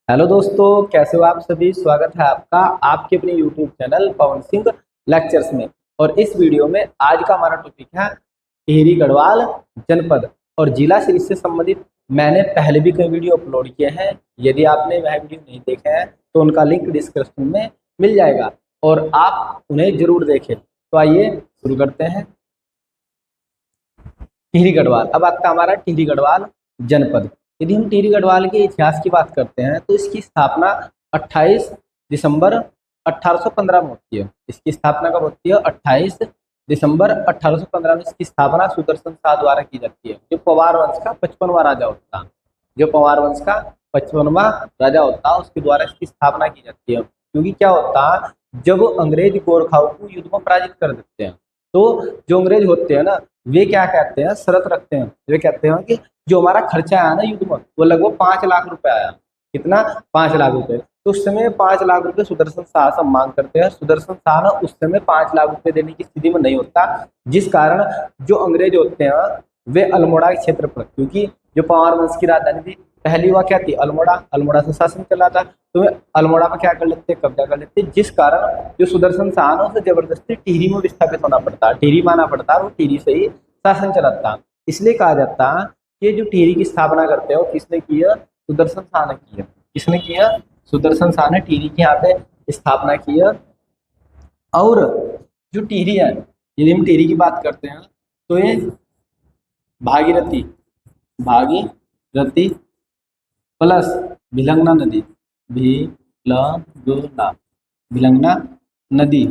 Hello दोस्तों, कैसे हो आप सभी। स्वागत है आपका आपके अपने YouTube channel Pawan Singh lectures में। और इस वीडियो में आज का हमारा टॉपिक है टिहरी गढ़वाल जनपद और जिला से इससे संबंधित मैंने पहले भी कई वीडियो अपलोड किए हैं। यदि आपने वह वीडियो नहीं देखे हैं तो उनका लिंक डिस्क्रिप्शन में मिल जाएगा और आप उन्हें जरूर देखें। तो आइए शुरू करते हैं। टिहरी गढ़वाल, अब आपका हमारा टिहरी गढ़वाल जनपद। यदि हम टिहरी गढ़वाल के इतिहास की बात करते हैं तो इसकी स्थापना 28 दिसंबर 1815 में होती है। इसकी स्थापना कब होती है? 28 दिसंबर 1815 में इसकी स्थापना सुदर्शन शाह द्वारा की जाती है, जो पवार वंश का 55वां राजा होता है। जो पवार वंश का 55वां राजा होता है उसके द्वारा इसकी स्थापना की जाती है। क्योंकि क्या होता है, जब अंग्रेज गोरखाओं को युद्ध में पराजित कर देते हैं तो जो अंग्रेज होते हैं ना, वे क्या कहते हैं, शर्त रखते हैं। वे कहते हैं कि जो हमारा खर्चा आया ना युद्ध में, वो लगभग 5 लाख रुपए आया। कितना? 5 लाख रुपए। तो उस समय 5 लाख रुपए सुदर्शन शाह से मांग करते हैं। सुदर्शन शाह ना उस समय 5 लाख रुपए देने की स्थिति में नहीं होता, जिस कारण जो अंग्रेज होते हैं वे अल्मोड़ा के क्षेत्र पर, क्योंकि जो पवार वंश की राजधानी थी पहली वह क्या थी? अल्मोड़ा। अल्मोड़ा से शासन चला था तो वे अल्मोड़ा पर क्या कर लेते, कब्जा कर लेते, जिस कारण जो सुदर्शन शाह ना उसे जबरदस्ती टिहरी में विस्थापित होना पड़ता, टिहरी माना पड़ता और टिहरी से ही शासन चलाता। इसलिए कहा जाता कि जो टिहरी की स्थापना करते हो किसने की है? सुदर्शन शाह ने की है। किसने की है? सुदर्शन शाह ने टिहरी की यहाँ पे स्थापना की है। और जो टिहरी है, यदि हम टिहरी की बात करते हैं तो ये भागीरथी भागीरथी प्लस भिलंगना नदी, भिलंगना नदी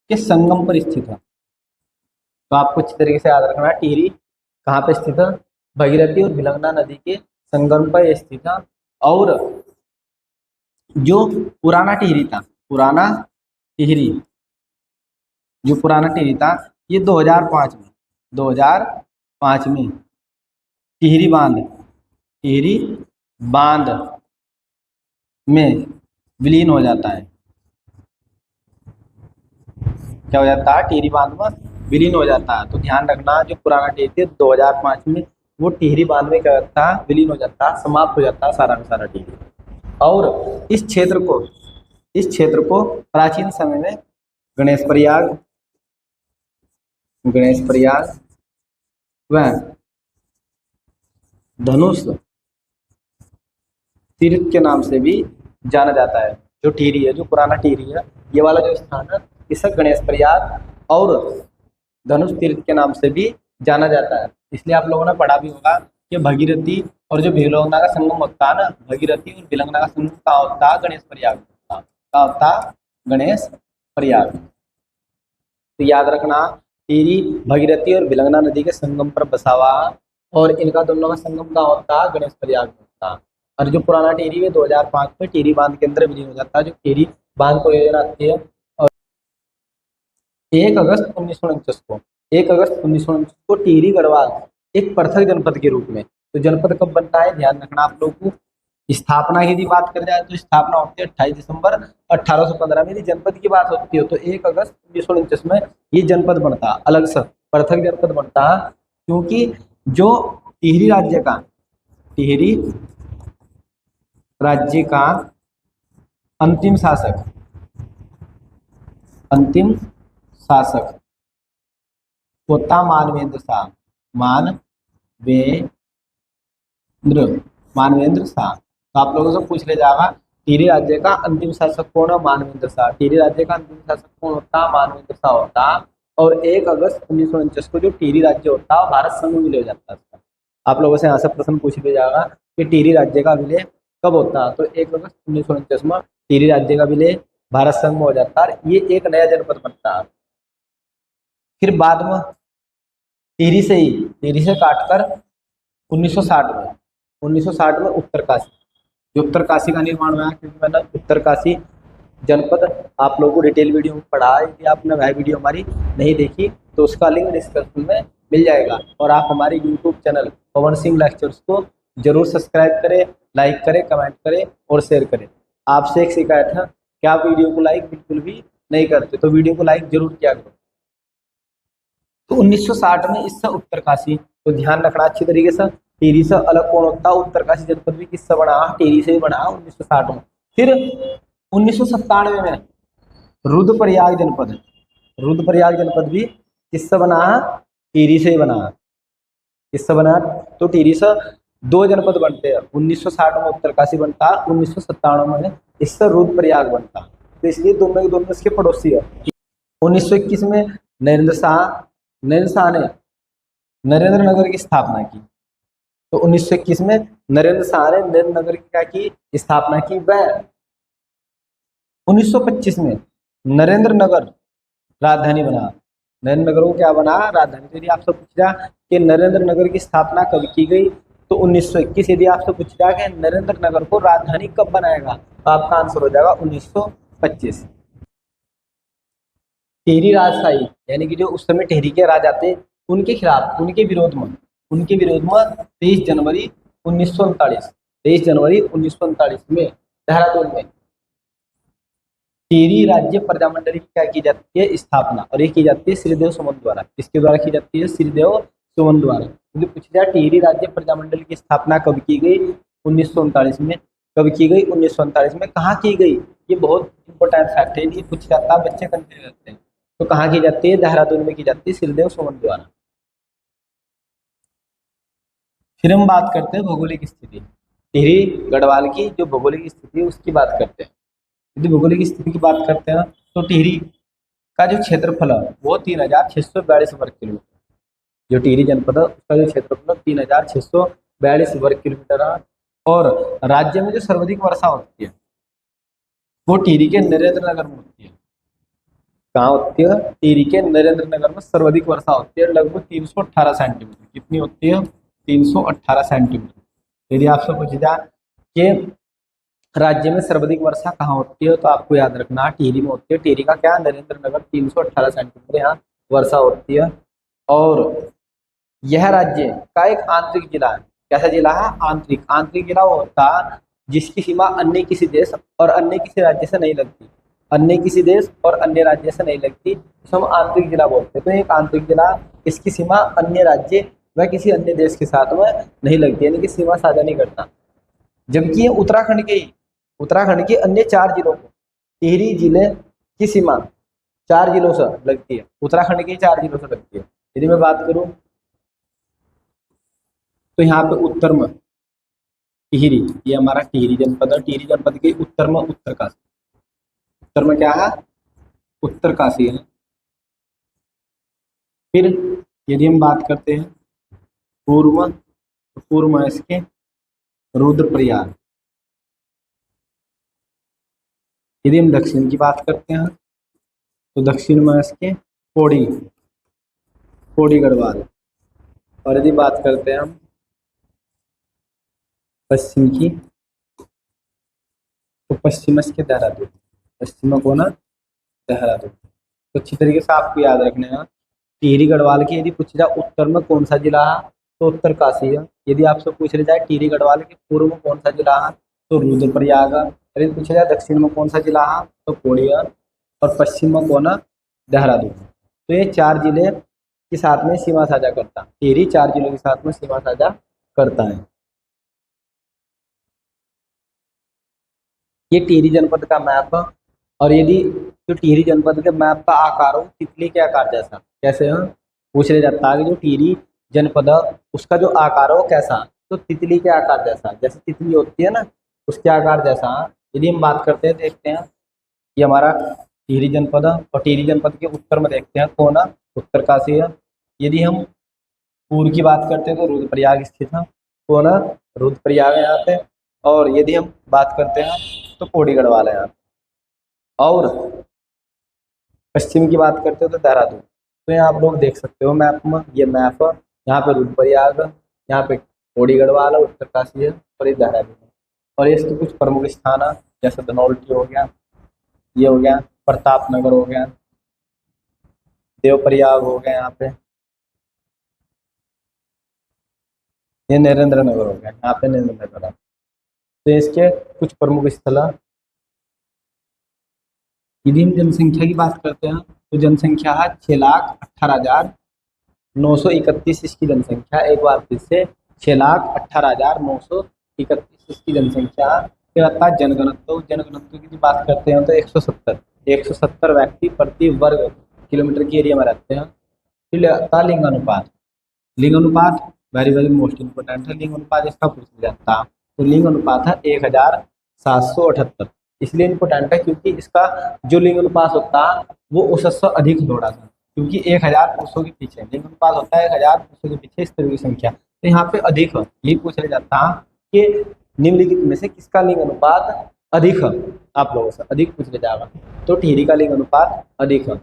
के संगम पर स्थित है। तो आपको अच्छी तरीके से याद रखना है टिहरी कहाँ पे स्थित है? भगीरथी और भिलंगना नदी के संगम पर स्थित है। और जो पुराना टिहरी था, पुराना टिहरी था, ये 2005 में टिहरी बांध में विलीन हो जाता है। क्या हो जाता है? टिहरी बांध में विलीन हो जाता है। तो ध्यान रखना, जो पुराना टिहरी 2005 में वो टिहरी बांध में क्या होता है? विलीन हो जाता है, समाप्त हो जाता है सारा का सारा टिहरी। और इस क्षेत्र को प्राचीन समय में गणेश प्रयाग व धनुष तीर्थ के नाम से भी जाना जाता है। जो टिहरी है, जो पुराना टिहरी है, ये वाला जो स्थान है इसे गणेश प्रयाग और धनुष तीर्थ के नाम से भी जाना जाता है। इसलिए आप लोगों ने पढ़ा भी होगा कि भगीरथी और जो भिलंगना का संगम होता है ना, भगीरथी और भिलंगना का संगम का होता है गणेश प्रयाग, का होता गणेश प्रयाग। तो याद रखना, टिहरी भगीरथी और भिलंगना नदी के संगम पर बसा हुआ और इनका दोनों का संगम का होता है गणेश प्रयाग होता है। और जो पुराना टिहरी है 2005 में टिहरी बांध के अंदर विलीन हो जाता है। जो टिहरी बांध को योजना आती है और 1 अगस्त 1949 को टिहरी गढ़वाल एक पृथक जनपद के रूप में। तो जनपद कब बनता है, ध्यान रखना आप लोगों को। स्थापना की यदि बात कर जाए तो स्थापना होती है 28 दिसंबर 1815 में। यदि जनपद की बात होती है तो 1 अगस्त 1949 में ये जनपद बनता है, अलग से पृथक जनपद बनता है। क्योंकि जो टिहरी राज्य का अंतिम शासक होता मानवेंद्र शाह। तो आप लोगों से पूछ ले जाएगा टिहरी राज्य का अंतिम शासक कौन है? मानवेंद्र शाह। टिहरी राज्य का अंतिम शासक कौन होता है? मानवेंद्र शाह होता। और 1 अगस्त 1949 को जो टिहरी राज्य होता है भारत संघ में विलय हो जाता है। आप लोगों से यहाँ से प्रश्न पूछ लिया जाएगा कि टिहरी राज्य का विलय कब होता है? तो 1 अगस्त 1949 में टिहरी राज्य का विलय भारत संघ में हो जाता है। ये एक नया जनपद बनता है। फिर बाद में टिहरी से काटकर 1960 में उत्तरकाशी का निर्माण हुआ। क्योंकि मैंने उत्तरकाशी जनपद आप लोगों को डिटेल वीडियो में पढ़ा है। यदि आपने वह वीडियो हमारी नहीं देखी तो उसका लिंक डिस्क्रिप्शन में मिल जाएगा। और आप हमारे YouTube channel Pawan Singh lectures को जरूर सब्सक्राइब करें, लाइक करें, कमेंट करें और शेयर करें। आपसे एक शिकायत है कि आप वीडियो को लाइक बिल्कुल भी नहीं करते, तो वीडियो को लाइक जरूर किया करो। तो 1960 में इससे उत्तरकाशी, तो ध्यान रखना अच्छी तरीके से, टिहरी से अलग कौन होता? उत्तरकाशी जनपद भी किससे बना? टिहरी से ही बना 1960 में। फिर 1997 में रुद्रप्रयाग जनपद, रुद्रप्रयाग जनपद भी किससे बना? टिहरी से ही बना। किससे बना? तो टिहरी से दो जनपद बनते हैं, 1960 में उत्तरकाशी बनता, 1997 में इससे रुद्रप्रयाग बनता। तो इसलिए दोनों के दोनों इसके पड़ोसी है। 1921 में नरेंद्र शाह ने नरेंद्र नगर की स्थापना की। तो 1921 में नरेंद्र शाह ने नरेंद्र नगर की क्या की? स्थापना की। वह 1925 में नरेंद्र नगर राजधानी बना। नरेंद्र नगर को क्या बना? राजधानी। तो यदि आपसे पूछा कि नरेंद्र नगर की स्थापना कब की गई, तो 1921। यदि आपसे पूछा कि नरेंद्र नगर को राजधानी कब बनाएगा, तो आपका आंसर हो जाएगा 1925। टिहरी राजशाही यानी कि जो उस समय टिहरी के राजा थे, उनके खिलाफ, उनके विरोध में 23 जनवरी 1939, 23 जनवरी 1939 में देहरादून में टिहरी राज्य प्रजामंडल की क्या की जाती है? स्थापना। और ये की जाती है श्रीदेव सुमन द्वारा। किसके द्वारा की जाती है? श्रीदेव सुमन द्वारा। यदि पूछा जाए टिहरी राज्य प्रजामंडल की स्थापना कब की गई? 1939 में। कब की गई? 1939 में। कहाँ की गई? ये बहुत इंपॉर्टेंट फैक्ट है, ये पूछ जाता है, बच्चे कंफ्यूज रहते हैं। तो कहाँ की जाती है? देहरादून में की जाती है श्रीदेव सुमन द्वारा। फिर हम बात करते हैं भौगोलिक स्थिति। टिहरी गढ़वाल की जो भौगोलिक स्थिति है उसकी बात करते हैं। यदि भौगोलिक स्थिति की बात करते हैं तो टिहरी का जो क्षेत्रफल है वो 3642 वर्ग किलोमीटर। जो टिहरी जनपद है उसका जो क्षेत्रफल 3642 वर्ग किलोमीटर है। और राज्य में जो सर्वाधिक वर्षा होती है वो टिहरी के नरेंद्र नगर में होती है। कहाँ होती है? टिहरी के नरेंद्र नगर में सर्वाधिक वर्षा होती है, लगभग 318 सेंटीमीटर। कितनी होती है? 318 सेंटीमीटर। यदि आपसे पूछा जाए कि राज्य में सर्वाधिक वर्षा कहाँ होती है, तो आपको याद रखना टिहरी में होती है। टिहरी का क्या? नरेंद्र नगर 318 सेंटीमीटर यहाँ वर्षा होती है। और यह राज्य का एक आंतरिक जिला है। कैसा जिला है? आंतरिक। आंतरिक जिला वो होता है जिसकी सीमा अन्य किसी देश और अन्य किसी राज्य से नहीं लगती। अन्य किसी देश और अन्य राज्य से नहीं लगती, तो हम आंतरिक जिला बोलते हैं। तो एक आंतरिक जिला, इसकी सीमा अन्य राज्य व किसी अन्य देश के साथ में नहीं लगती, यानी कि सीमा साझा नहीं करता। जबकि ये उत्तराखंड के अन्य 4 जिलों को, टिहरी जिले की सीमा 4 जिलों से लगती है। उत्तराखंड के 4 जिलों से लगती है। यदि मैं बात करूं तो यहाँ पे उत्तर में टिहरी, ये हमारा टिहरी जनपद है। टिहरी जनपद के उत्तर में उत्तरकाशी। उत्तर में क्या है? उत्तरकाशी है। फिर यदि हम बात करते हैं पूर्व, तो पूर्व में इसके रुद्रप्रयाग। यदि हम दक्षिण की बात करते हैं तो दक्षिण में इसके पौड़ी गढ़वाल। और यदि बात करते हैं हम पश्चिम की, तो पश्चिम इसके देहरादून। पश्चिम को ना देहरादून। तो अच्छी तरीके से आपको याद रखना है। टिहरी गढ़वाल की यदि पूछा जाए उत्तर में कौन सा जिला है, तो उत्तरकाशी है। यदि आपसे पूछ जाए टिहरी गढ़वाल के पूर्व में कौन सा जिला है, तो रुद्रप्रयाग है। यदि पूछा जाए दक्षिण में कौन सा जिला है, तो पौड़ी है। और पश्चिम में कौन है? देहरादून। तो ये 4 जिले के साथ में सीमा साझा करता है। टिहरी 4 जिलों के साथ में सीमा साझा करता है। ये टिहरी जनपद का मैप है। और यदि जो टिहरी जनपद के मैप का आकार हो तितली के आकार जैसा, कैसे है पूछ ले जाता है कि जो टिहरी जनपद है उसका जो आकार हो कैसा, तो तितली के आकार जैसा। जैसे तितली होती है ना, उसके आकार जैसा। यदि हम बात करते हैं, देखते हैं, ये हमारा टिहरी जनपद है। और टिहरी जनपद के उत्तर में देखते हैं कौन है? उत्तरकाशी है। यदि हम पूर्व की बात करते हैं तो रुद्रप्रयाग स्थित है। कौन है? रुद्रप्रयाग है यहाँ पे। और यदि हम बात करते हैं तो पौड़ी गढ़वाल है यहाँ पे। और पश्चिम की बात करते हो तो देहरादून। तो यहाँ आप लोग देख सकते हो मैप में, ये मैप है। यहाँ पे रुद्रप्रयाग है, यहाँ पे पौड़ी गढ़वाल है, उत्तरकाशी है, और ये देहरादून है। और इसके कुछ प्रमुख स्थान है, जैसे धनौल्टी हो गया, ये हो गया, प्रताप नगर हो गया, देवप्रयाग हो गया, यहाँ पे ये नरेंद्र नगर हो गया, यहाँ पे नरेंद्र नगर है। तो इसके कुछ प्रमुख स्थल है। यदि हम जनसंख्या की बात करते हैं तो जनसंख्या है 6,18,931 इसकी जनसंख्या। एक बार फिर से 6,18,931 इसकी जनसंख्या। फिर आता है जनघनत्व। जनघनत्व की बात करते हैं तो 170 व्यक्ति प्रति वर्ग किलोमीटर की एरिया में रहते हैं। फिर आता है लिंगानुपात। लिंगानुपात वेरी वेरी मोस्ट इंपोर्टेंट है। लिंगानुपात इसका पूछ लिया जाता, तो लिंगानुपात है 1778। इसलिए इंपोर्टेंट है क्योंकि इसका जो लिंगानुपात होता है वो उससे अधिक थोड़ा सा, क्योंकि 1000 पुरुषों के पीछे लिंगानुपात होता है 1000 पुरुषों के पीछे स्त्रियों की संख्या, तो यहाँ पे अधिक है। यही पूछ लिया जाता है कि निम्नलिखित में से किसका लिंगानुपात अधिक है, आप लोगों से अधिक पूछ लिया जाएगा, तो टिहरी का लिंगानुपात अधिक है।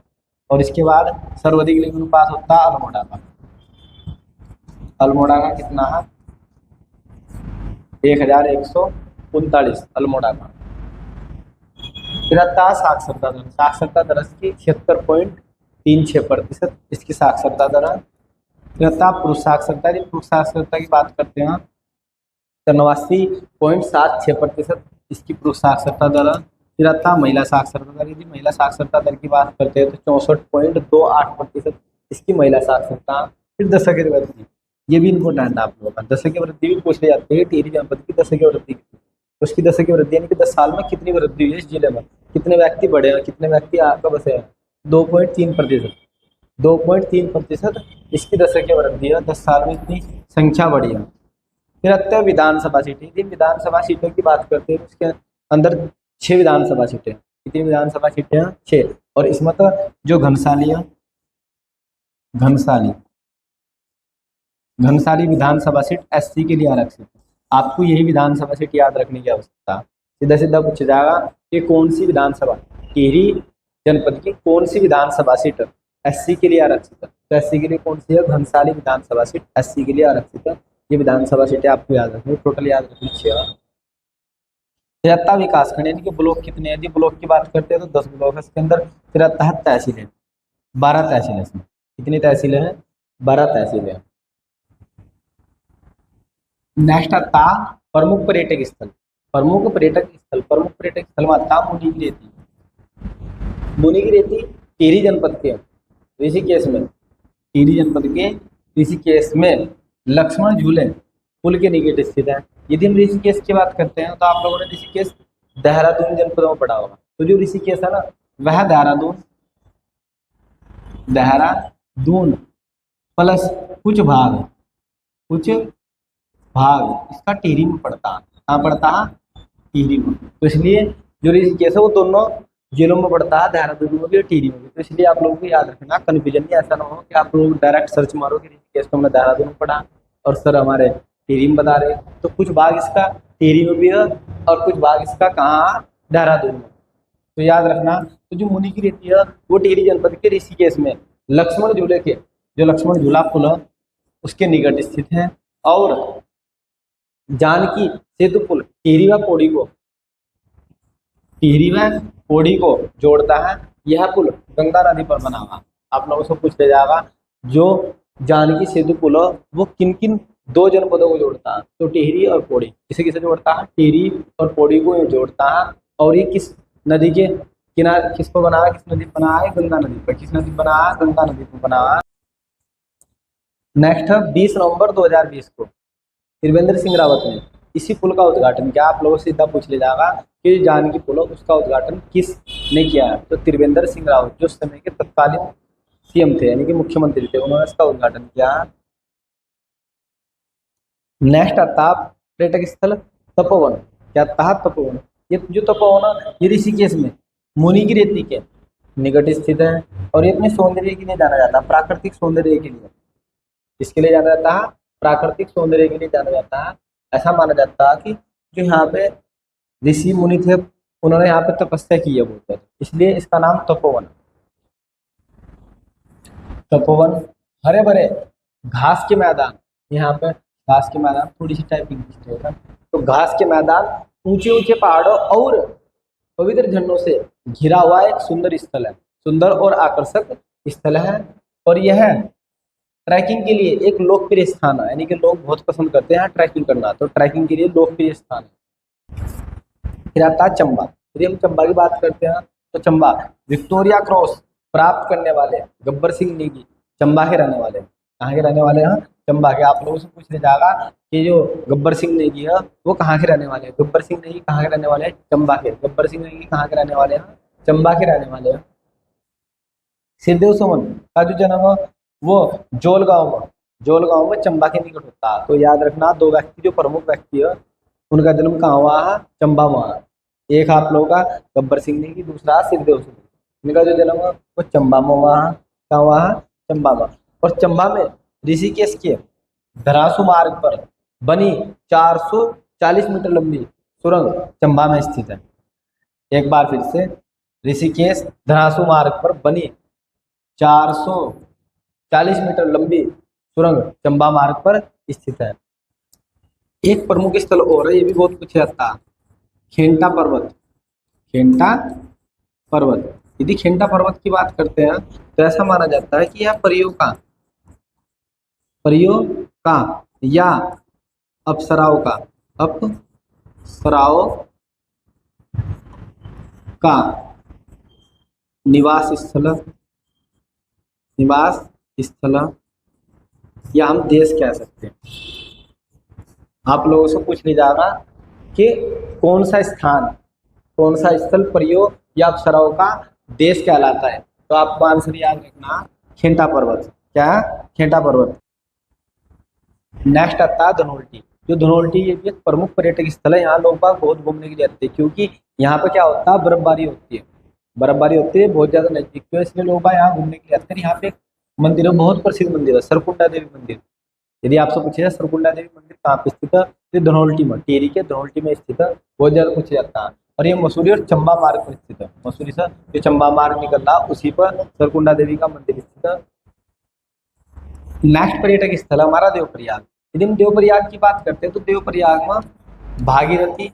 और इसके बाद सर्वाधिक लिंगानुपात होता है अल्मोड़ा का। अल्मोड़ा का कितना है? 1139 अल्मोड़ा का। फिर आता है साक्षरता दर। साक्षरता दर की 76.36% इसकी साक्षरता दर है। फिर आता है पुरुष साक्षरता। पुरुष साक्षरता की बात करते हैं तो 89.76% इसकी पुरुष साक्षरता दर है। फिर आता है महिला साक्षरता दर। यदि महिला साक्षरता दर की बात करते हैं तो 64.28% इसकी महिला साक्षरता। फिर दशक वृद्धि, ये भी इम्पोर्टेंट है आप लोगों का। दशक वृद्धि भी पूछ ले जाते हैं टिहरी जनपद की दशक वृद्धि, उसकी दशक वृद्धि यानी कि 10 साल में कितनी वृद्धि हुई है इस जिले में, कितने व्यक्ति बढ़े हैं, कितने व्यक्ति आपका बसे हैं। 2.3%, 2.3% इसकी दशक वृद्धि है। 10 साल में इतनी संख्या बढ़ी है। फिर आते हैं विधानसभा सीटें। यदि विधानसभा सीटों की बात करते हैं उसके अंदर 6 विधानसभा सीटें। कितनी विधानसभा सीटें हैं? 6। और इसमें तो जो घनसाली है, घनसाली विधानसभा सीट एससी के लिए आरक्षित है। आपको यही विधानसभा सीट याद रखने की आवश्यकता। सीधा सीधा पूछा जाएगा कि कौन सी विधानसभा, टिहरी जनपद की कौन सी विधानसभा सीट एससी के लिए आरक्षित है, तो एससी के लिए कौन सी है? घनसाली विधानसभा सीट एससी के लिए आरक्षित है। ये विधानसभा सीटें आपको याद रखनी, टोटल याद रखनी चाहिए। तिहत्तर विकासखंड यानी कि ब्लॉक कितने हैं? यदि ब्लॉक की बात करते हैं तो 10 ब्लॉक है। इसके अंदर 73 तहसीलें, 12 तहसीलें इसमें। कितनी तहसीलें हैं? 12 तहसीलें हैं। नेक्स्ट आता प्रमुख पर्यटक स्थल। प्रमुख पर्यटक स्थल में आता मुनि की रेती। मुनि की रेती टिहरी जनपद के ऋषिकेश में, टिहरी जनपद के ऋषिकेश में लक्ष्मण झूले पुल के निकट स्थित है। यदि हम ऋषिकेश की बात करते हैं तो आप लोगों ने ऋषिकेश देहरादून जनपद में पढ़ा होगा, तो जो ऋषिकेश है ना वह देहरादून प्लस कुछ भाग इसका टिहरी में पड़ता है। कहाँ पड़ता है? टिहरी में। तो इसलिए जो ऋषिकेश है वो दोनों जिलों में पड़ता है, देहरादून में भी और टिहरी में भी। तो इसलिए आप लोगों को याद रखना, कन्फ्यूजन नहीं, ऐसा ना हो कि आप लोग डायरेक्ट सर्च मारो कि ऋषिकेश तो हमने देहरादून में पढ़ा और सर हमारे टिहरी में बता रहे। तो कुछ भाग इसका टिहरी में भी है और कुछ भाग इसका कहाँ? देहरादून में। तो याद रखना। तो जो मुनि की रेती है वो टिहरी जनपद के ऋषिकेश में लक्ष्मण झूले के, जो लक्ष्मण झूला पुल है उसके निकट स्थित है। और जानकी सेतु पुल टिहरी व पौड़ी को जोड़ता है। यह पुल गंगा नदी पर बना हुआ। आप लोगों से पूछ ले जाएगा जो जानकी सेतु पुल है वो किन किन 2 जनपदों को जोड़ता है, तो टिहरी और पौड़ी। किसे किसे जोड़ता है? टिहरी और पौड़ी को जोड़ता है। और ये किस नदी के किनारे, किसको बना है, किस नदी पर बना है? गंगा नदी पर। किस नदी पर बना है? गंगा नदी पर बना है। नेक्स्ट है 20 नवंबर 2020 को त्रिवेंद्र सिंह रावत ने इसी पुल का उद्घाटन किया। आप लोगों से सीधा पूछ ले जाएगा कि जानकी पुल उसका उद्घाटन किसने किया है, तो त्रिवेंद्र सिंह रावत जो उस समय के तत्कालीन सीएम थे यानी कि मुख्यमंत्री थे, उन्होंने इसका उद्घाटन किया। नेक्स्ट आता पर्यटक स्थल तपोवन। क्या था? तपोवन। ये जो तपोवन है ये ऋषिकेश में मुनि की रेती के निकट स्थित है और ये अपने सौंदर्य के लिए जाना जाता है, प्राकृतिक सौंदर्य के लिए। इसके लिए जाना जाता है, प्राकृतिक सौंदर्य के लिए जाना जाता है। ऐसा माना जाता है कि जो यहाँ पे ऋषि मुनि थे उन्होंने यहाँ पे तपस्या की है बहुत ज़्यादा, इसलिए इसका नाम तपोवन। तपोवन हरे भरे घास के मैदान, यहाँ पे घास के मैदान, थोड़ी सी टाइपिंग मिस्टेक है, तो घास के मैदान, ऊंचे ऊंचे पहाड़ों और पवित्र झरनों से घिरा हुआ एक सुंदर स्थल है, सुंदर और आकर्षक स्थल है। और यह ट्रैकिंग के लिए एक लोकप्रिय स्थान है, यानी कि लोग बहुत पसंद करते हैं ट्रैकिंग करना, तो ट्रैकिंग के लिए लोकप्रिय स्थान है। फिर आता है चंबा। यदि हम चंबा की बात करते हैं तो चंबा विक्टोरिया क्रॉस प्राप्त करने वाले गब्बर सिंह नेगी चंबा के रहने वाले हैं। कहाँ के रहने वाले हैं? चंबा के। आप लोगों से पूछ ले जाएगा कि जो गब्बर सिंह नेगी है वो कहाँ के रहने वाले हैं। गब्बर सिंह नेगी कहाँ के रहने वाले हैं? चंबा के। गब्बर सिंह नेगी कहाँ के रहने वाले हैं? चंबा के रहने वाले हैं। सिद्धेव सुमन का जो जन्म है वो जोल गांव में चंबा के निकट होता है। तो याद रखना, दो व्यक्ति जो प्रमुख व्यक्ति है उनका जन्म कहाँ हुआ है? चंबा में हुआ। एक आप लोगों का गब्बर सिंह नेगी, दूसरा सिद्धेव सुमन। इनका जो जन्म है वो चंबा में हुआ है। कहाँ हुआ है? चंबा में। और चंबा में ऋषिकेश के धरासू मार्ग पर बनी 440 मीटर लंबी सुरंग चंबा में स्थित है। एक बार फिर से, ऋषिकेश धरासू मार्ग पर बनी 440 मीटर लंबी सुरंग चंबा मार्ग पर स्थित है। एक प्रमुख स्थल और है, ये भी बहुत कुछ आता है, खेंटा पर्वत। खेंटा पर्वत। यदि खेंटा पर्वत की बात करते हैं तो ऐसा माना जाता है कि यह परियों का या अप्सराओं का निवास स्थल या हम देश कह सकते हैं। आप लोगों से पूछ लिया जाएगा कि कौन सा स्थल परियों या अप्सराओं का देश कहलाता है, तो आपको आंसर याद रखना, खेंटा पर्वत। क्या? खेंटा पर्वत। नेक्स्ट आता है धनोल्टी। जो धनोल्टी ये भी एक प्रमुख पर्यटक स्थल है। यहाँ लोग बाग बहुत घूमने के लिए आते हैं क्योंकि यहाँ पे क्या होता है, बर्फबारी होती है बहुत ज्यादा नजदीक, तो इसलिए लोग बाग यहाँ घूमने के लिए आते हैं। यहाँ पे एक मंदिर है, बहुत प्रसिद्ध मंदिर है, सरकुंडा देवी मंदिर। यदि आपसे पूछेगा सरकुंडा देवी मंदिर कहाँ पे स्थित है, तो धनोल्टी में, टिहरी के धनोल्टी में स्थित है। बहुत ज्यादा पूछा जाता है। और ये मसूरी और चंबा मार्ग पर स्थित है। मसूरी से जो चंबा मार्ग निकल रहा उसी पर सरकुंडा देवी का मंदिर स्थित है। नेक्स्ट पर्यटक स्थल है हमारा देवप्रयाग। यदि हम देवप्रयाग की बात करते हैं तो देवप्रयाग में भागीरथी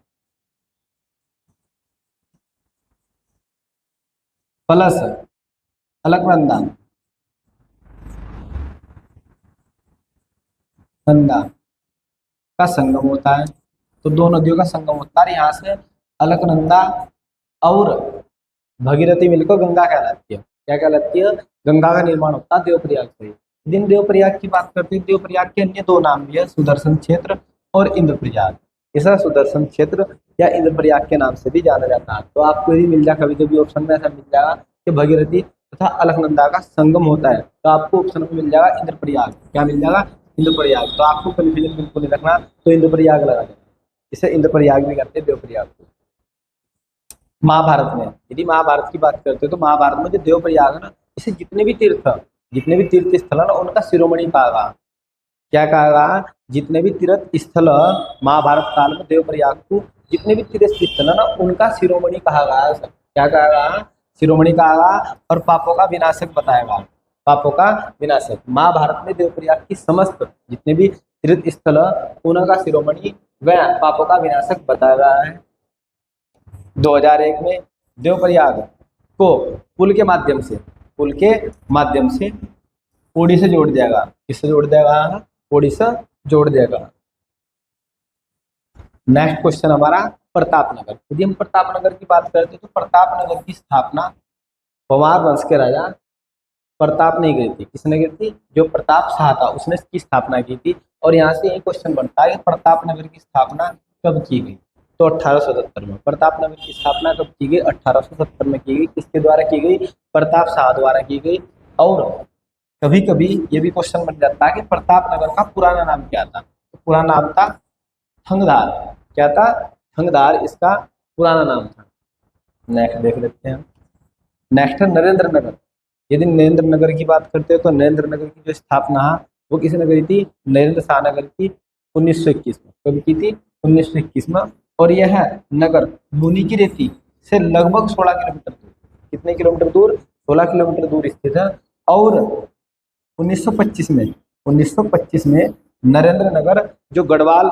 प्लस अलकनंदा का संगम होता है। तो दो नदियों का संगम होता है। यहाँ से अलकनंदा और भगीरथी मिलकर गंगा कहलाती है। क्या कहलाती है? गंगा का निर्माण होता है देवप्रयाग से। दिन देवप्रयाग की बात करते हैं, देवप्रयाग के अन्य दो नाम भी है, सुदर्शन क्षेत्र और इंद्रप्रयाग। इसे सुदर्शन क्षेत्र या इंद्रप्रयाग के नाम से भी जाना जाता है। तो आपको यदि मिल जाए कभी कभी ऑप्शन में ऐसा मिल जाएगा कि भगीरथी तथा अलकनंदा का संगम होता है, तो आपको ऑप्शन में मिल जाएगा इंद्रप्रयाग। क्या मिल जाएगा? इंद्रप्रयाग। तो आपको कन्फ्यूजन बिल्कुल नहीं रखना, तो इंद्रप्रयाग लगा देना। इसे इंद्रप्रयाग भी कहते हैं देवप्रयाग को। महाभारत में, यदि महाभारत की बात करते हैं तो महाभारत में जो देवप्रयाग है ना, इसे जितने भी तीर्थ स्थल है ना उनका शिरोमणि कहा गया। क्या कहा गया? जितने भी तीर्थ स्थल महाभारत काल में देवप्रयाग को जितने भी तीर्थ स्थल है ना उनका शिरोमणि कहा गया। क्या कहा गया? शिरोमणि कहा गया। और पापों का विनाशक बताया गया। पापों का विनाशक। महाभारत में देवप्रयाग की समस्त जितने भी तीर्थ स्थल उनका शिरोमणि व पापों का विनाशक बताया गया है। 2001 में देवप्रयाग को पुल के माध्यम से पौड़ी से जोड़ जाएगा। किससे जोड़ देगा? पौड़ी से जोड़ देगा। नेक्स्ट क्वेश्चन हमारा प्रतापनगर। यदि हम प्रतापनगर की बात करते हैं तो प्रतापनगर की स्थापना परमार वंश के राजा प्रताप ने की थी। किसने की थी? जो प्रताप शाह था उसने इसकी स्थापना की थी। और यहाँ से एक क्वेश्चन बनता है कि प्रतापनगर की स्थापना कब की गई? तो 1870 में। प्रतापनगर की स्थापना कब की गई? 1870 में की गई। किसके द्वारा की गई? प्रताप शाह द्वारा की गई। और कभी कभी ये भी क्वेश्चन बन जाता है कि प्रतापनगर का पुराना नाम क्या था? तो पुराना नाम था थंगधार। क्या था? थंगधार इसका पुराना नाम था। नेक्स्ट देख लेते हैं। नेक्स्ट है नरेंद्र नगर। यदि नरेंद्र नगर की बात करते हैं तो नरेंद्र नगर की जो स्थापना है वो किसने करी थी? नरेंद्र शाह नगर की 1921 में। कब की थी? 1921 में। और यह नगर लूनी की रेती से लगभग 16 किलोमीटर दूर, कितने किलोमीटर दूर? 16 किलोमीटर दूर स्थित है। और 1925 में नरेंद्र नगर जो गढ़वाल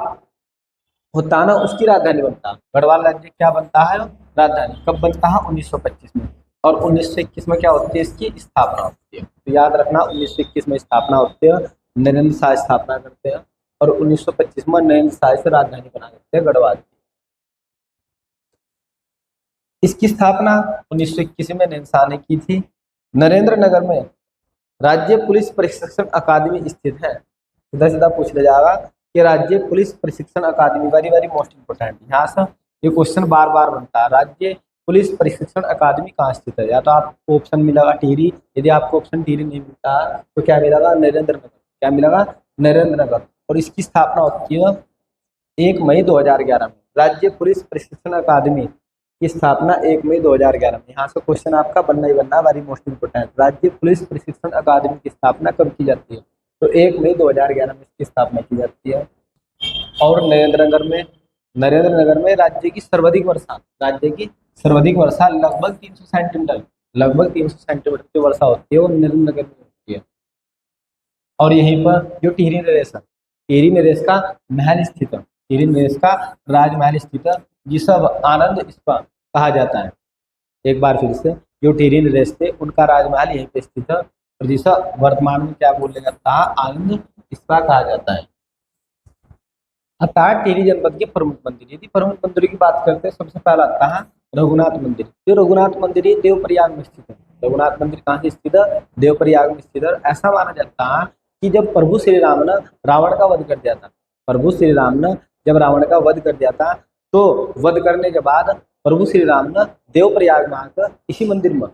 होता है ना उसकी राजधानी बनता है। गढ़वाल राज्य क्या बनता है? राजधानी। कब बनता है? 1925 में। और 1921 में क्या होती है? इसकी स्थापना होती है। तो याद रखना 1921 में स्थापना होती है, नरेंद्र शाह स्थापना करते हैं। और 1925 में नरेंद्र शाह से राजधानी बना देते हैं गढ़वाल। इसकी स्थापना 1921 में नरेंद्र शाह ने की थी। नरेंद्र नगर में राज्य पुलिस प्रशिक्षण अकादमी स्थित है। सीधा सीधा पूछ लिया जाएगा कि राज्य पुलिस प्रशिक्षण अकादमी, वेरी वेरी मोस्ट इंपोर्टेंट, यहाँ से ये क्वेश्चन बार बार बनता है। राज्य पुलिस प्रशिक्षण अकादमी कहाँ स्थित है? या तो आपको ऑप्शन मिलेगा टिहरी, यदि आपको ऑप्शन टिहरी नहीं मिलता तो क्या मिलेगा? नरेंद्र नगर। क्या मिलेगा? नरेंद्र नगर। और इसकी स्थापना होती है 1 मई 2011 में। राज्य पुलिस प्रशिक्षण अकादमी की स्थापना 1 मई 2011 में। यहाँ से क्वेश्चन आपका बनना ही बनना, वेरी मोस्ट इंपोर्टेंट। राज्य पुलिस प्रशिक्षण अकादमी की स्थापना कब की जाती है? तो 1 मई 2011 में इसकी स्थापना की जाती है। और नरेंद्र नगर में राज्य की सर्वाधिक वर्षा लगभग 300 सेंटीमीटर, लगभग 300 सेंटीमीटर की वर्षा होती है वो नरेंद्र नगर में होती है। और यहीं पर जो टिहरी नरेश है, टिहरी नरेश का महल स्थित है, टिहरी नरेश का राजमहल स्थित है, जिसे आनंद स्तूपा कहा जाता है। एक बार फिर से, जो टिहरी नरेश थे उनका राजमहल यहीं पे स्थित है और जिसे वर्तमान में क्या बोला जाता है? आनंद स्तूपा कहा जाता है। अतः टिहरी जनपद के प्रमुख मंदिर, यदि प्रमुख मंदिरों की बात करते हैं सबसे पहला आता है रघुनाथ मंदिर। जो रघुनाथ मंदिर है देवप्रयाग में स्थित है। रघुनाथ मंदिर कहाँ से स्थित है? देवप्रयाग में स्थित है। ऐसा माना जाता है कि जब प्रभु श्री राम ने रावण का वध कर दिया था, प्रभु श्री राम ने जब रावण का वध कर दिया था, तो वध करने के बाद प्रभु श्री राम ने देवप्रयाग में आकर इसी मंदिर में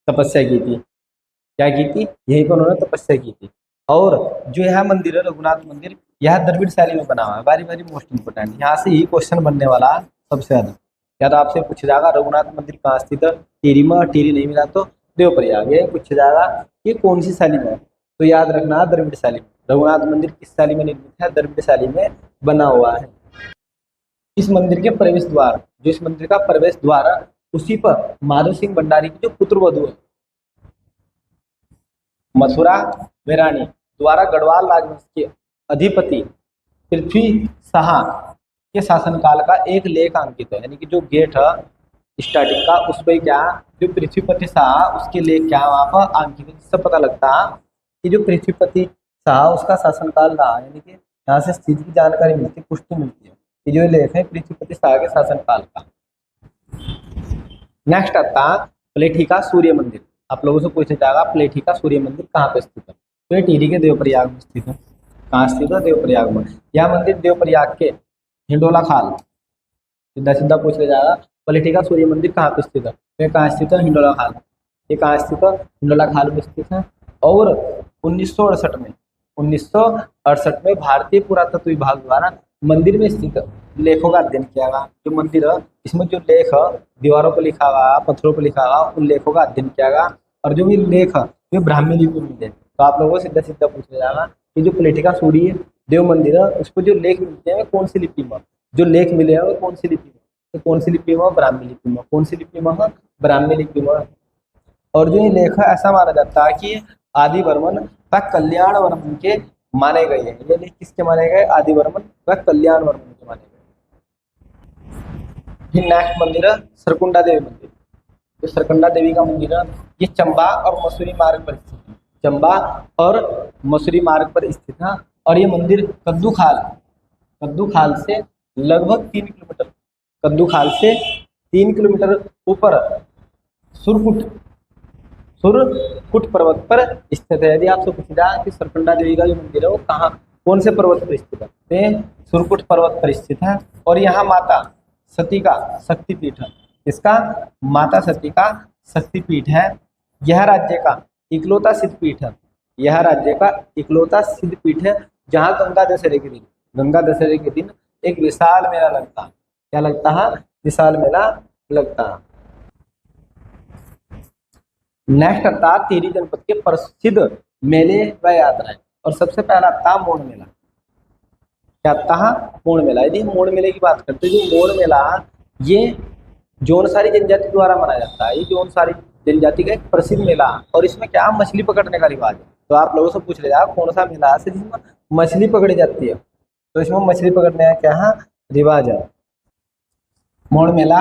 तपस्या की थी। क्या की थी? यहीं पर उन्होंने तपस्या की थी। और जो यह मंदिर है रघुनाथ मंदिर, यह द्रविड़ शैली में बना हुआ है। वेरी वेरी मोस्ट इंपोर्टेंट, यहाँ से ही क्वेश्चन बनने वाला है सबसे ज्यादा। या तो आपसे पूछा जाएगा रघुनाथ मंदिर कहाँ स्थित है? टिहरी में, टिहरी नहीं मिला तो देवप्रयाग। ये पूछा जाएगा कि कौन सी शैली में, तो याद रखना द्रविड़ शैली में। रघुनाथ मंदिर किस शैली में निर्मित है? द्रविड़ शैली में बना हुआ है। इस मंदिर के प्रवेश द्वार, जो इस मंदिर का प्रवेश द्वार है, उसी पर माधव सिंह भंडारी की जो पुत्र वधु है मथुरा वेरानी द्वारा गढ़वाल राजवंश के अधिपति पृथ्वी शाह के शासनकाल का एक लेख अंकित है। यानी कि जो गेट है स्टार्टिंग का, उस पर क्या, जो पृथ्वीपति शाह उसके लेख क्या वहाँ पर अंकित है, जिससे पता लगता है कि जो पृथ्वीपति शाह उसका शासनकाल रहा। यानी कि यहाँ से स्थिति की जानकारी मिलती है, पुष्टि मिलती है कि जो लेख है पृथ्वीपति शाह के शासनकाल का। नेक्स्ट आता है प्लेठी का सूर्य मंदिर। आप लोगों से पूछा जाएगा प्लेठी का सूर्य मंदिर कहाँ पे स्थित है? तो ये टिहरी के देवप्रयाग में स्थित है। कहाँ स्थित है? देवप्रयाग में। यह मंदिर देवप्रयाग के हिंडोला खाल, सीधा सीधा पूछ लिया जाएगा प्लेठी का सूर्य मंदिर कहाँ पे स्थित है? तो कहाँ स्थित है? हिंडोला खाल। ये कहाँ स्थित है? हिंडोला खाल में स्थित है। और 1968 में भारतीय पुरातत्व विभाग द्वारा मंदिर में स्थित लेखों का अध्ययन किया गया। जो मंदिर है इसमें जो लेख है दीवारों पर लिखा हुआ, पत्थरों पर लिखा हुआ, उन लेखों का अध्ययन किया गया। और जो भी लेख है वे ब्राह्मी लिपि में मिलते हैं। तो आप लोगों को सीधा सीधा पूछा जाएगा कि जो प्लेठी का सूर्य देव मंदिर है उसको जो लेख मिलते हैं कौन सी लिपि में, जो लेख मिले हैं वो कौन सी लिपि में? तो कौन सी लिपि में? ब्राह्मी लिपि में। कौन सी लिपि में? ब्राह्मी लिपि में। और जो ये लेख है ऐसा माना जाता है कि आदि वर्मन व कल्याण वर्मन के माने गए हैं। ये लेख किसके माने गए? आदि वर्मन व कल्याण वर्मन के माने गए। फिर नेक्स्ट मंदिर है सरकुंडा देवी मंदिर। जो सरकुंडा देवी का मंदिर है ये चंबा और मसूरी मार्ग पर स्थित है। चंबा और मसूरी मार्ग पर स्थित है। और ये मंदिर कद्दू खाल से लगभग 3 किलोमीटर, कद्दू खाल से 3 किलोमीटर ऊपर सुरकुट पर्वत पर स्थित है। यदि आपसे पूछा जाए कि सरकुंडा देवी का जो मंदिर है वो कहाँ, कौन से पर्वत पर स्थित है? तो सुरकुट पर्वत पर स्थित है। और यहाँ माता सती का शक्तिपीठ है। इसका माता सती का शक्तिपीठ है। यह राज्य का इकलौता सिद्धपीठ है। यह राज्य का इकलौता सिद्धपीठ है जहाँ गंगा दशहरे के दिन एक विशाल मेला लगता है। क्या लगता है? विशाल मेला लगता है। नेक्स्ट आता है टिहरी जनपद के प्रसिद्ध मेले व यात्राएं। और सबसे पहला आता है मोड़ मेला। क्या आता है? मोड़ मेला। यदि हम मोड़ मेले की बात करते हैं, जो मोड़ मेला ये जौनसारी जनजाति द्वारा मनाया जाता है। ये जौनसारी जनजाति का एक प्रसिद्ध मेला है। और इसमें क्या, मछली पकड़ने का रिवाज है। तो आप लोगों से पूछ लिया कौन सा मेला है जिसमें मछली पकड़ी जाती है? तो इसमें मछली पकड़ने का क्या है? रिवाज है। मोड़ मेला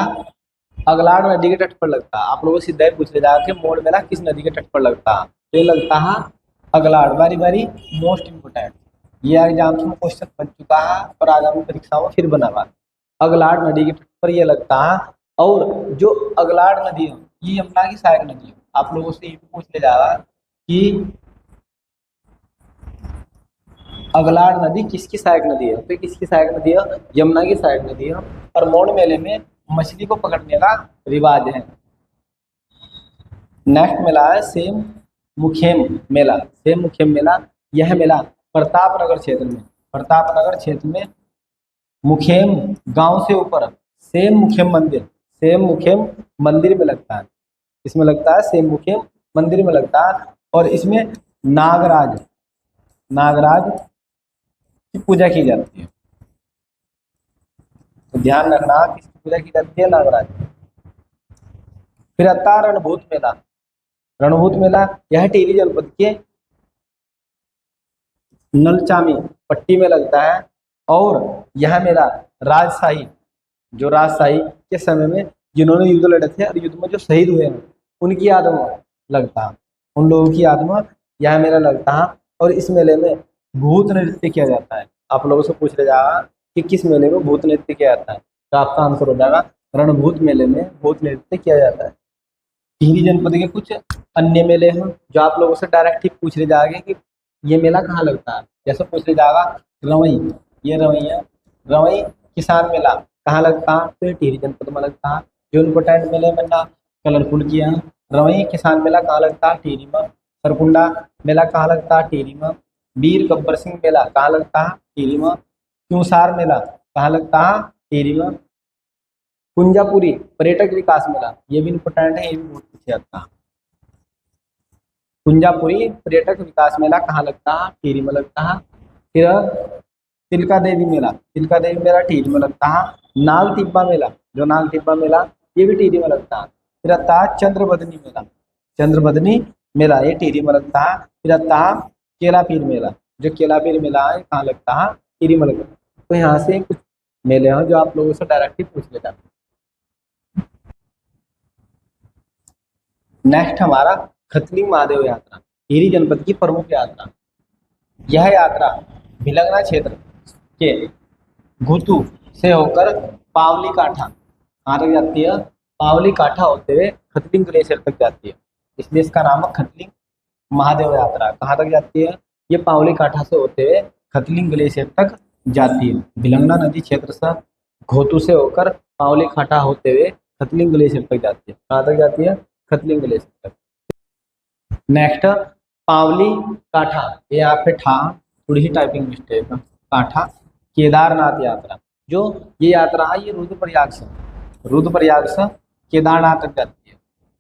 अगलाड़ नदी के तट पर लगता है। आप लोगों से सीधा ही पूछ लिया कि मोड़ मेला किस नदी के तट पर लगता है? तो ये लगता है Aglar. Very very most important, ये एग्जाम्स में क्वेश्चन बन चुका है और आगामी परीक्षाओं में फिर बना हुआ। अगलाड़ नदी के तट पर ये लगता है। और जो अगलाड़ नदी है ये यमुना की सहायक नदी है। आप लोगों से ये भी पूछ लिया जाएगा कि अगलाड़ नदी किसकी सहायक नदी है? तो किसकी सहायक नदी है? यमुना की सहायक नदी है। और मौन मेले में मछली को पकड़ने का रिवाज है। नेक्स्ट मेला है सेम मुखेम मेला। सेम मुखेम मेला, यह मेला प्रतापनगर क्षेत्र में, प्रतापनगर क्षेत्र में मुखेम गांव से ऊपर सेम मुखेम मंदिर, सेम मुखेम मंदिर में लगता है। इसमें लगता है सेम मुखेम मंदिर में लगता है। और इसमें नागराज, नागराज की पूजा की जाती है। तो ध्यान रखना किसकी पूजा की जाती है? नागराज। फिर आता है रणभूत मेला। रणभूत मेला यह टिहरी जनपद के नलचामी पट्टी में लगता है। और यह मेला राजशाही, जो राजशाही के समय में जिन्होंने युद्ध लड़े थे और युद्ध में जो शहीद हुए हैं उनकी याद में लगता है, उन लोगों की याद में यह मेला लगता है। और इस मेले में भूत नृत्य किया जाता है। आप लोगों से पूछ लिया जाएगा कि किस मेले में भूत नृत्य किया जाता है, तो आपका आंसर हो जाएगा रणभूत मेले में भूत नृत्य किया जाता है। टिहरी जनपद के कुछ अन्य मेले हैं जो आप लोगों से डायरेक्ट ही पूछ ले जाएंगे कि ये मेला कहाँ लगता है। जैसे पूछ ले जाएगा रवई, ये रवई है, रवई किसान मेला कहाँ लगता है? तो ये टिहरी जनपद में लगता है। जो इम्पोर्टेंट मेले मैंने कलरफुल किया है। रवई किसान मेला कहाँ लगता है? टिहरी में। सरकुंडा मेला कहाँ लगता है? टिहरी में। वीर गब्बर सिंह मेला कहाँ लगता है? टिहरी में। क्यूसार मेला कहाँ लगता है? टिहरी में। कुंजापुरी पर्यटक विकास मेला, ये भी इम्पोर्टेंट है, ये भी बहुत पूछा जाता है। कुंजापुरी पर्यटक विकास मेला कहाँ लगता है? टिहरी में लगता है। फिर तिलका देवी मेला, तिलका देवी मेला टिहरी में लगता है। नाग टिब्बा मेला, जो नाग टिब्बा मेला ये भी टिहरी में लगता है। फिर आता है चंद्रबदनी मेला, चंद्रबदनी मेला ये टिहरी में लगता है। फिर आता है केला पीर मेला, जो केला पीर मेला है कहाँ लगता है? टिहरी में लगता है। तो यहाँ से कुछ मेले हैं जो आप लोगों से डायरेक्टली पूछ लेता है। नेक्स्ट हमारा खतलिंग महादेव यात्रा, टिहरी जनपद की प्रमुख यात्रा। यह यात्रा भिलंगना क्षेत्र के घुतू से होकर पावली काठा कहाँ तक जाती है? पावली काठा होते हुए खतलिंग ग्लेशियर तक जाती है, इसलिए इसका नाम है खतलिंग महादेव यात्रा। कहाँ तक जाती है? ये पावली काठा से होते हुए खतलिंग ग्लेशियर तक जाती है। भिलंगना नदी क्षेत्र से घोतू से होकर पावली काठा होते हुए खतलिंग ग्लेशियर तक जाती है। कहाँ तक जाती है? खतलिंग ग्लेशियर तक। नेक्स्ट पावली काठा, ये यहाँ पे ठा थोड़ी सी टाइपिंग मिस्टेक है। काठा केदारनाथ यात्रा, जो ये यात्रा है ये रुद्रप्रयाग से केदारनाथ तक जाती है।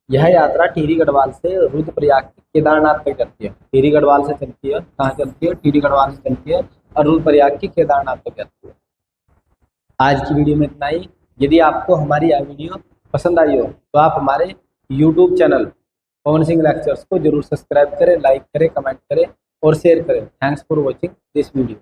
यह यात्रा टिहरी गढ़वाल से रुद्रप्रयाग केदारनाथ तक जाती है। टिहरी गढ़वाल से चलती है, कहाँ चलती है? टिहरी गढ़वाल से चलती है और रुद्रप्रयाग की केदारनाथ तक जाती है। आज की वीडियो में इतना ही। यदि आपको हमारी यह वीडियो पसंद आई हो तो आप हमारे YouTube channel Pawan Singh lectures को जरूर सब्सक्राइब करें, लाइक करें, कमेंट करें और शेयर करें। Thanks for watching this video.